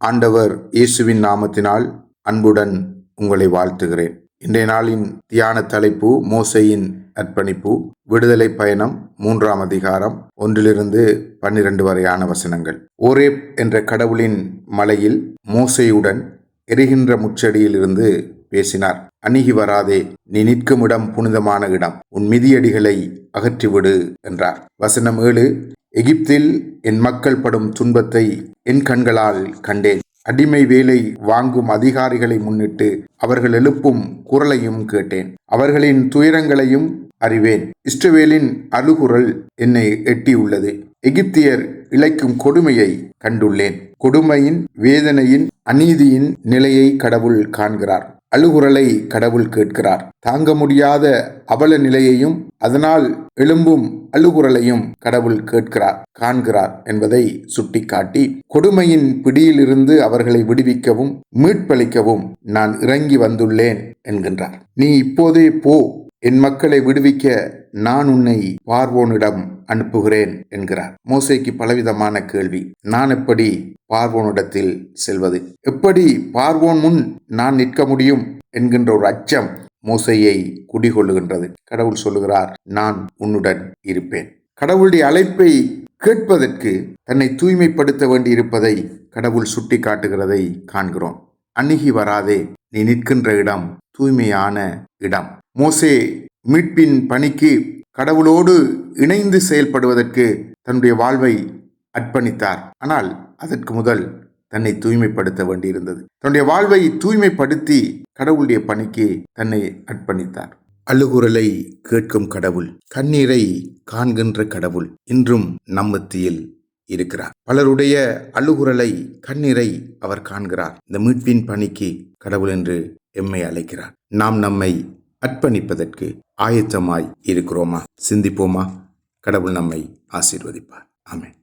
ஆண்டவர் இயேசுவின் நாமத்தினால் அன்புடன் உங்களை வாழ்த்துகிறேன். இன்றைய நாளின் தியான தலைப்பு மோசேயின் அர்ப்பணிப்பு. விடுதலை பயணம் 3ஆம் அதிகாரம் 1-12 வரையான வசனங்கள். ஓரேப் என்ற கடவுளின் மலையில் மோசேயுடன் எரிகின்ற முச்செடியில் இருந்து பேசினார். அணுகி வராதே, நீ நிற்கும் இடம் புனிதமான இடம், உன் மிதியடிகளை அகற்றிவிடு என்றார். வசனம் 7. எகிப்தில் என் மக்கள் படும் துன்பத்தை என் கண்களால் கண்டேன். அடிமை வேலை வாங்கும் அதிகாரிகளை முன்னிட்டு அவர்கள் எழுப்பும் குரலையும் கேட்டேன். அவர்களின் துயரங்களையும் அறிவேன். இஸ்ரவேலின் அழுகுரல் என்னை எட்டியுள்ளது. எகிப்தியர் இழைக்கும் கொடுமையை கண்டுள்ளேன். கொடுமையின், வேதனையின், அநீதியின் நிலையை கடவுள் காண்கிறார். அழுகுரலை கடவுள் கேட்கிறார். தாங்க முடியாத அவல நிலையையும் அதனால் எழும்பும் அழுகுரலையும் கடவுள் காண்கிறார் என்பதை சுட்டிக்காட்டி, கொடுமையின் பிடியிலிருந்து அவர்களை விடுவிக்கவும் மீட்பளிக்கவும் நான் இறங்கி வந்துள்ளேன் என்கின்றார். நீ இப்போதே போ, என் மக்களை விடுவிக்க நான் உன்னை பார்வோனிடம் அனுப்புகிறேன் என்கிறார். மோசேக்கு பலவிதமான கேள்வி. நான் எப்படி பார்வோனிடத்தில் செல்வது? எப்படி பார்வோன் முன் நான் நிற்க முடியும் என்கின்ற ஒரு அச்சம் மோசேயை குடிகொள்ளுகின்றது. கடவுள் சொல்லுகிறார், நான் உன்னுடன் இருப்பேன். கடவுளுடைய அழைப்பை கேட்பதற்கு தன்னை தூய்மைப்படுத்த வேண்டி இருப்பதை கடவுள் சுட்டி காட்டுகிறதை காண்கிறோம். அணுகி வராதே, நீ நிற்கின்ற இடம் தூய்மையான இடம். மோசே மீட்பின் பணிக்கு கடவுளோடு இணைந்து செயல்படுவதற்கு தன்னுடைய வாழ்வை அர்ப்பணித்தார். ஆனால் அதற்கு முதல் தன்னை தூய்மைப்படுத்த வேண்டியிருந்தது. தன்னுடைய வாழ்வை தூய்மைப்படுத்தி கடவுளுடைய பணிக்கு தன்னை அர்ப்பணித்தார். அழுகுரலை கேட்கும் கடவுள், கண்ணீரை காண்கின்ற கடவுள் இன்றும் நம்மத்தியில் இருக்கிறார். பலருடைய அழுகுரலை, கண்ணீரை அவர் காண்கிறார். இந்த மீட்பின் பணிக்கு கடவுள் என்று எம்மை அழைக்கிறார். நாம் நம்மை அர்ப்பணிப்பதற்கு ஆயத்தமாய் இருக்கிறோமா? சிந்திப்போமா? கடவுள் நம்மை ஆசீர்வதிப்பார். ஆமென்.